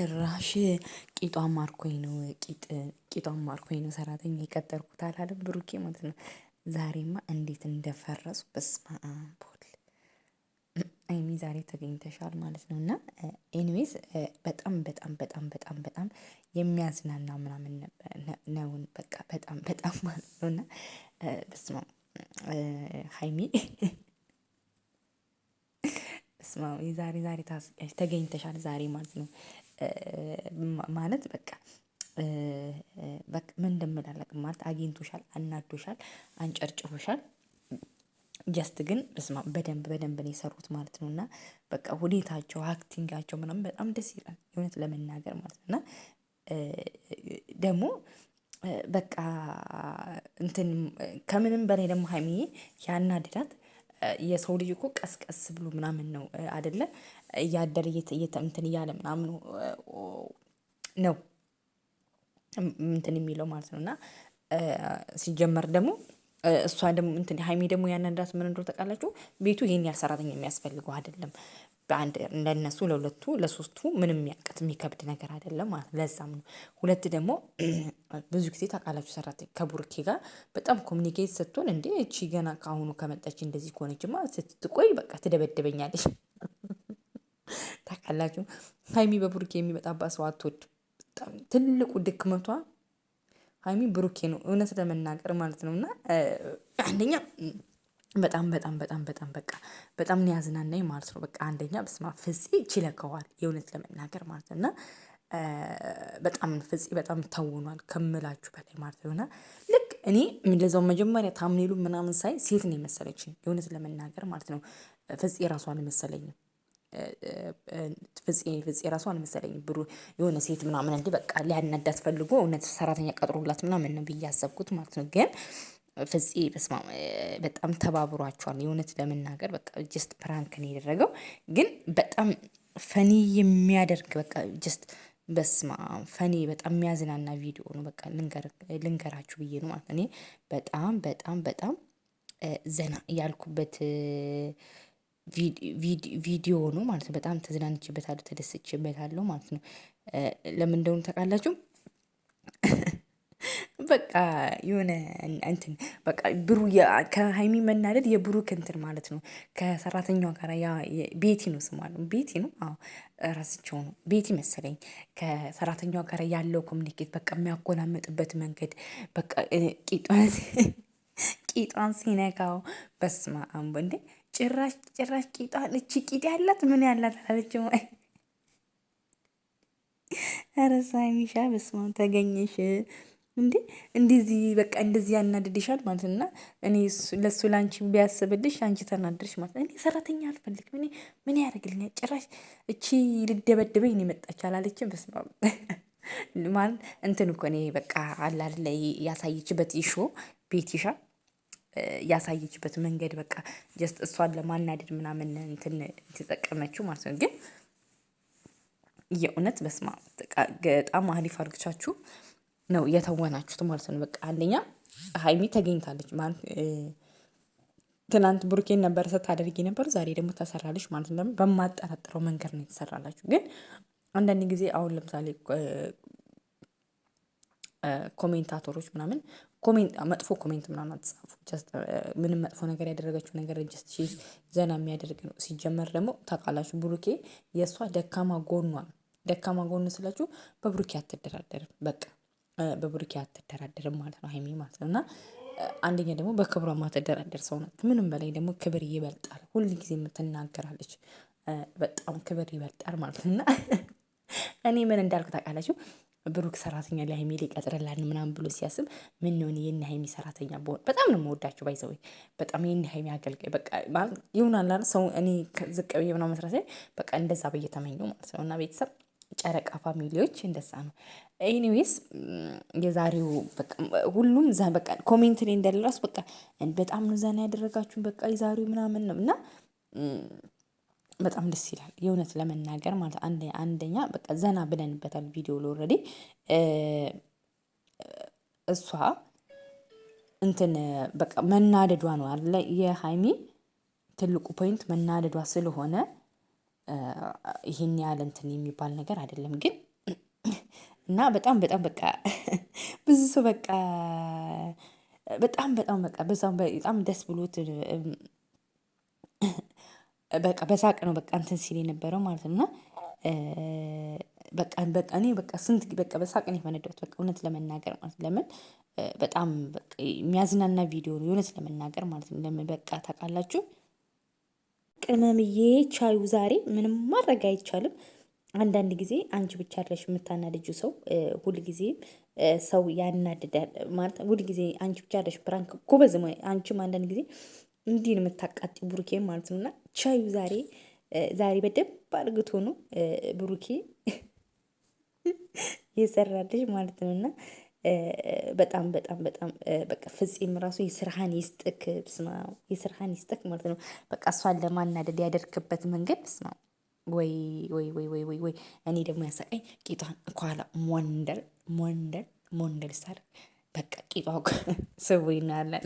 ጭራሽ ቂጧን ማርኮኝ ነው ቂጧን ማርኮኝ ነው ሰራተኛ የቀጠርኩት አላለም ብሩኬ ማለት ነው። ዛሬማ እንዴት እንደፈረሱ በስመ አብ ወልድ ሀይሚ ዛሬ ተገኝተሻል ማለት ነው። እና ኤኒዌይስ በጣም በጣም በጣም በጣም በጣም የሚያዝናና ምናምን ነውን በቃ በጣም በጣም ማለት ነው። እና በስመ አብ ሀይሚ በስመ አብ ዛሬ ታስቂያለሽ ተገኝተሻል ዛሬ ማለት ነው። ማለት በቃ ምን እንደምል አላውቅም ማለት አግኝቶሻል፣ አናዶሻል፣ አንጨርጭሮሻል። ጀስት ግን በስመ አብ በደንብ ነው የሰሩት ማለት ነው። እና በቃ ሁኔታቸው አክቲንጋቸው ምናምን በጣም ደስ ይላል የእውነት ለመናገር ማለት ነው። እና ደግሞ በቃ እንትን ከምንም በላይ ደግሞ ሀይሚዬ ያናድዳት የሰው ልጅ እኮ ቀስቀስ ብሎ ምናምን ነው አይደለ እያደር እንትን እያለ ምናምን ነው እንትን የሚለው ማለት ነው። እና ሲጀመር ደግሞ እሷ ደግሞ እንትን ሀይሚ ደግሞ ያናዳት ምን እንደሆነ ታውቃላችሁ? ቤቱ ይሄን ያህል ሰራተኛ የሚያስፈልገው አይደለም። በአንድ ለነሱ ለሁለቱ ለሶስቱ ምንም የሚያቅት የሚከብድ ነገር አይደለም ማለት ለዛም ነው። ሁለት ደግሞ ብዙ ጊዜ ታውቃላችሁ ሰራተኛ ከቡርኬ ጋር በጣም ኮሚኒኬት ስትሆን እንዴ እቺ ገና ከአሁኑ ከመጣች እንደዚህ ከሆነችማ ስትቆይ በቃ ትደበደበኛለች። ታውቃላችሁ ሀይሚ በቡርኬ የሚመጣባት ሰው አትወድም። በጣም ትልቁ ድክመቷ ሀይሚ ብሩኬ ነው እውነት ለመናገር ማለት ነው። እና አንደኛ በጣም በጣም በጣም በጣም በቃ በጣም ነው ያዝናናኝ ማለት ነው። በቃ አንደኛ በስመ አብ ፍፄ ይችለከዋል የእውነት ለመናገር ማለት ነው። እና በጣም ፍፄ በጣም ተውኗል ከምላችሁ በላይ ማለት ነው። እና ልክ እኔ እንደዛው መጀመሪያ ታምኔሉ ምናምን ሳይ ሴት ነው የመሰለችኝ የእውነት ለመናገር ማለት ነው። ፍፄ ራሱ አልመሰለኝም። ፍፄ ራሱ አልመሰለኝም ብሩ የሆነ ሴት ምናምን እንዲህ በቃ ሊያናዳት ፈልጎ እውነት ሰራተኛ ቀጥሮላት ምናምን ነው ብዬ ያሰብኩት ማለት ነው። ግን ፍፄ በስመ አብ በጣም ተባብሯቸዋል የእውነት ለመናገር በቃ ጀስት ፕራንክ ነው ያደረገው። ግን በጣም ፈኒ የሚያደርግ በቃ ጀስት በስመ አብ ፈኒ በጣም የሚያዝናና ቪዲዮ ነው። በቃ ልንገራችሁ ብዬ ነው ማለት እኔ በጣም በጣም በጣም ዘና ያልኩበት ቪዲዮ ነው ማለት ነው። በጣም ተዝናንቼበታለሁ ተደስቼበታለሁ ማለት ነው። ለምን እንደሆነ ታውቃላችሁ? በቃ የሆነ እንትን በቃ ከሀይሚ መናደድ የብሩክ እንትን ማለት ነው። ከሰራተኛዋ ጋር ያ ቤቲ ነው ስሟ ነው ቤቲ ነው። አዎ ራስቸው ነው ቤቲ መሰለኝ። ከሰራተኛዋ ጋር ያለው ኮሚኒኬት በቃ የሚያጎናምጥበት መንገድ በቃ ቂጧን ሲነካው በስመ አብ እንዴ ጭራሽ ቂጧን እቺ ቂጥ ያላት ምን ያላት አላለችም። ኧረ ሳሚሻ በስመ አብ ተገኘሽ እንዴ እንደዚህ በቃ እንደዚህ ያናድድሻል ማለት እና እኔ ለሱ ላንቺ ቢያስብልሽ አንቺ ተናደድሽ ማለት እኔ ሰራተኛ አልፈልግም። እኔ ምን ያደርግልኛል? ጭራሽ እቺ ልደበድበኝ ነው የመጣች አላለችም። በስመ አብ ማለት እንትን እኮ እኔ በቃ አለ አይደለ ያሳየችበት ኢሾ ቤቲሻ ያሳየችበት መንገድ በቃ ጀስት እሷን ለማናደድ ምናምን እንትን የተጠቀመችው ማለት ነው። ግን የእውነት በስመ አብ በጣም አሪፍ አድርጋችሁ ነው የተወናችሁት ማለት ነው። በቃ አንደኛ ሀይሚ ተገኝታለች ማለት ትናንት ብሩኬን ነበር ስታደርጊ ነበር ዛሬ ደግሞ ተሰራለች ማለት ነው። በማጠራጥረው መንገድ ነው የተሰራላችሁ። ግን አንዳንድ ጊዜ አሁን ለምሳሌ ኮሜንታተሮች ምናምን መጥፎ ኮሜንት ምናምን አትጻፉ። ምንም መጥፎ ነገር ያደረገችው ነገር ጀስት ዘና የሚያደርግ ነው። ሲጀመር ደግሞ ታውቃላችሁ ብሩኬ የእሷ ደካማ ጎን ስላችሁ በብሩኬ አትደራደርም። በቃ በብሩኬ አትደራደርም ማለት ነው ሀይሚ ማለት ነው። እና አንደኛ ደግሞ በክብሯ ማትደራደር ሰው ናት። ምንም በላይ ደግሞ ክብር ይበልጣል ሁል ጊዜ የምትናገራለች። በጣም ክብር ይበልጣል ማለት ነው። እና እኔ ምን እንዳልኩ ታውቃላችሁ? ብሩክ ሰራተኛ ለሀይሚ ሊቀጥርላት ምናምን ብሎ ሲያስብ ምን ነው የኔ ሀይሚ ሰራተኛ ብሆን በጣም ነው የምወዳቸው ባይ ዘ ወይ በጣም የኔ ሀይሚ አገልጋይ በቃ ይሆናል አይደል ሰው እኔ ዝቅ ብዬ ምናምን መስራት በቃ እንደዛ ብዬ ተመኘው ማለት ነው። እና ቤተሰብ ጨረቃ ፋሚሊዎች እንደዛ ነው። ኤኒዌይስ የዛሬው በቃ ሁሉም በቃ ኮሜንት ላይ እንዳለ ራሱ በቃ በጣም ነው ዘና ያደረጋችሁን በቃ የዛሬው ምናምን ነው። እና በጣም ደስ ይላል የእውነት ለመናገር ማለት አንደኛ በቃ ዘና ብለንበታል። ቪዲዮ ኦልሬዲ እሷ እንትን በቃ መናደዷ ነው አይደለ የሀይሚ ትልቁ ፖይንት መናደዷ ስለሆነ ይሄን ያህል እንትን የሚባል ነገር አይደለም። ግን እና በጣም በጣም በቃ ብዙ ሰው በቃ በጣም በቃ በጣም ደስ ብሎት በቃ በሳቅ ነው በቃ እንትን ሲል የነበረው ማለት ነው። እና በቃ እኔ በቃ ስንት በቃ በሳቅ ነው የፈነዳሁት በቃ እውነት ለመናገር ማለት ነው። ለምን በጣም በቃ የሚያዝናና ቪዲዮ ነው የእውነት ለመናገር ማለት ነው። ለምን በቃ ታውቃላችሁ ቅመምዬ ቻዩ ዛሬ ምንም ማድረግ አይቻልም። አንዳንድ ጊዜ አንቺ ብቻ አይደለሽ የምታናድጂው ሰው ሁል ጊዜ ሰው ያናድዳል ማለት ሁል ጊዜ አንቺ ብቻ አይደለሽ ፕራንክ ጎበዝ አንቺም አንዳንድ ጊዜ እንዲህ ነው የምታቃጥይው ብሩኬን ማለት ነው። እና ቻዩ ዛሬ በደንብ አድርግቶ ነው ብሩኬ የሰራልሽ ማለት ነው። እና በጣም በጣም በጣም በቃ ፍፄም ራሱ የስራህን ይስጥክ ብስማ የስራህን ይስጥክ ማለት ነው። በቃ እሷን ለማናደድ ያደርክበት መንገድ ብስማ ወይ ወይ ወይ ወይ ወይ ወይ እኔ ደግሞ ያሳቀኝ ቂጧን ከኋላ ሞንደል ሞንደል ሞንደል ሳር በቃ ቂጧ ስቡ ይናያለን